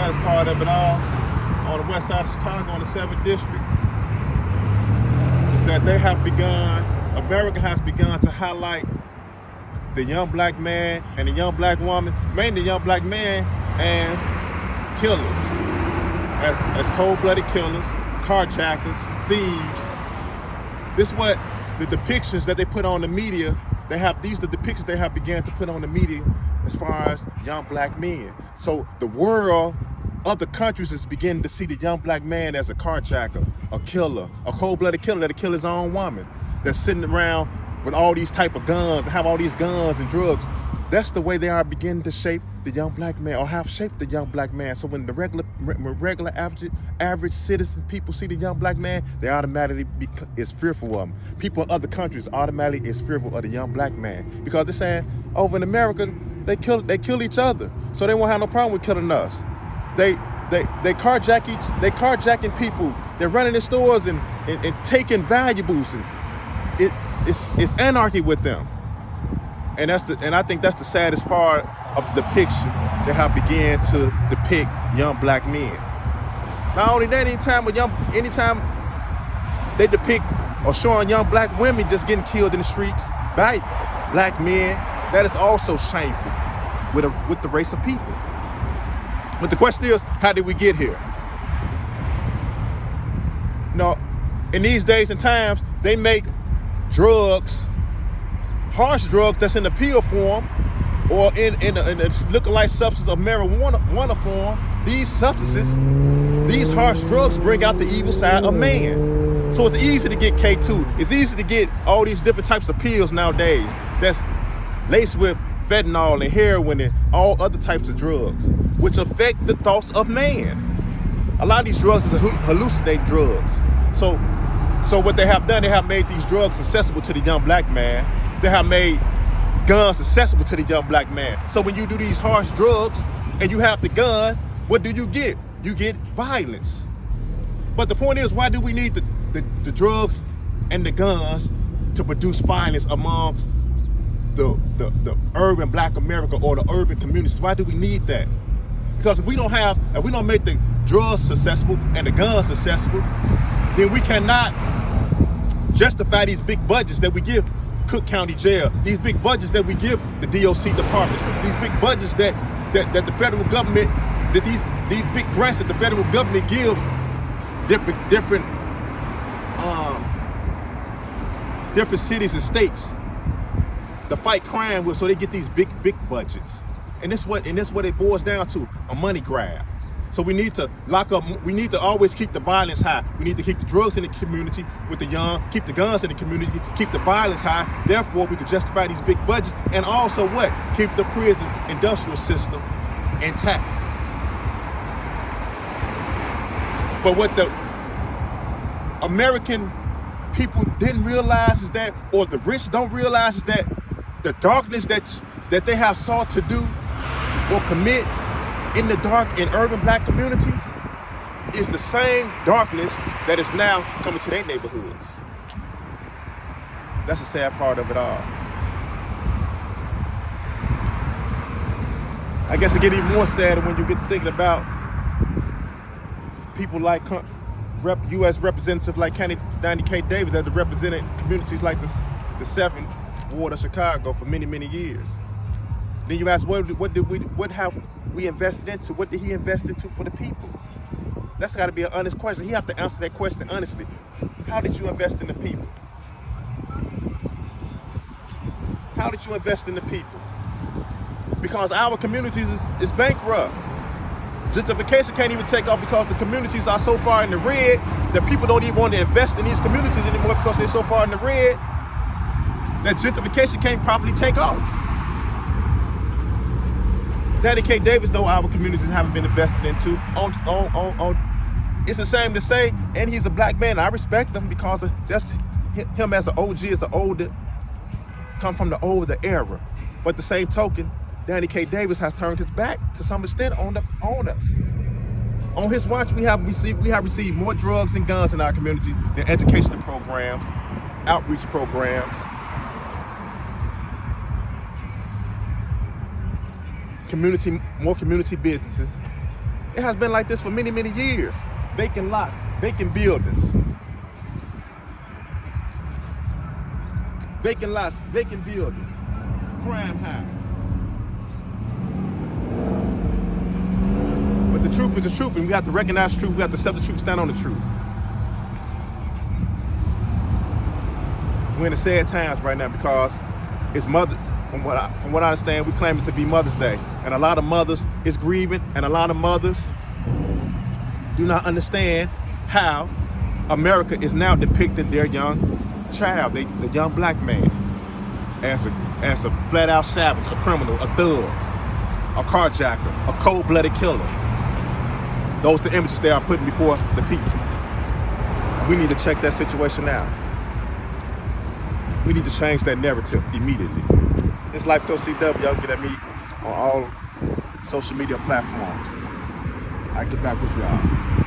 saddest part of it all, on the west side of Chicago, on the 7th District, is that America has begun to highlight the young black man and the young black woman, mainly the young black man, as killers, as cold-blooded killers, carjackers, thieves. This is what the depictions that they put on the media, these are the depictions they have began to put on the media as far as young black men. So the world, other countries is beginning to see the young black man as a carjacker, a killer, a cold-blooded killer that'll kill his own woman, that's sitting around with all these type of guns, and have all these guns and drugs. That's the way they are beginning to shape the young black man, or have shaped the young black man. So when the regular average citizen people see the young black man, they automatically is fearful of him. People in other countries automatically is fearful of the young black man, because they're saying over in America they kill each other, so they won't have no problem with killing us. They carjacking people. They're running in stores and taking valuables, and it's anarchy with them. And I think that's the saddest part of the depiction they have began to depict young black men. Not only that, anytime they depict or showing young black women just getting killed in the streets by black men, that is also shameful with the race of people. But the question is, how did we get here? No, in these days and times, they make drugs, harsh drugs that's in the pill form, or in a lookalike substance of marijuana form. These substances, these harsh drugs bring out the evil side of man. So it's easy to get K2. It's easy to get all these different types of pills nowadays that's laced with fentanyl and heroin and all other types of drugs, which affect the thoughts of man. A lot of these drugs is hallucinating drugs. So what they have done, they have made these drugs accessible to the young black man. They have made guns accessible to the young black man. So when you do these harsh drugs and you have the gun, what do you get? You get violence. But the point is, why do we need the drugs and the guns to produce violence amongst the urban black America or the urban communities? Why do we need that? Because if we don't make the drugs accessible and the guns accessible, then we cannot justify these big budgets that we give Cook County Jail, these big budgets that we give the DOC departments, these big budgets that the federal government, that these big grants that the federal government gives different cities and states to fight crime with, so they get these big budgets. And that's what it boils down to, a money grab. So we need to lock up, we need to always keep the violence high. We need to keep the drugs in the community with the young, keep the guns in the community, keep the violence high. Therefore, we can justify these big budgets, and also what? Keep the prison industrial system intact. But what the American people didn't realize is that, or the rich don't realize, is that the darkness that they have sought to do or commit in the dark in urban black communities is the same darkness that is now coming to their neighborhoods. That's the sad part of it all. I guess it gets even more sadder when you get to thinking about people like U.S. Representative like Danny K. Davis that have represented communities like the 7th Ward of Chicago for many, many years. Then you ask, what have we invested into? What did he invest into for the people? That's got to be an honest question. He have to answer that question honestly. How did you invest in the people? How did you invest in the people? Because our communities is bankrupt. Gentrification can't even take off because the communities are so far in the red that people don't even want to invest in these communities anymore because they're so far in the red that gentrification can't properly take off. Danny K. Davis know our communities haven't been invested into. It's the same to say, and he's a black man. I respect him because of just him as an OG, as an older, come from the older era. But the same token, Danny K. Davis has turned his back to some extent on us. On his watch, we have received more drugs and guns in our community than educational programs, outreach programs, more community businesses, It has been like this for many, many years. Vacant lots, vacant buildings. Vacant lots, vacant buildings. Crime high. But the truth is the truth, and we have to recognize the truth. We have to accept the truth, stand on the truth. We're in the sad times right now because it's mother. From what I understand, we claim it to be Mother's Day, and a lot of mothers is grieving, and a lot of mothers do not understand how America is now depicting their young child, the young black man, as a flat-out savage, a criminal, a thug, a carjacker, a cold-blooded killer. Those are the images they are putting before the people. We need to check that situation out. We need to change that narrative immediately. It's Life Coach CW. Y'all get at me on all social media platforms. I get back with y'all.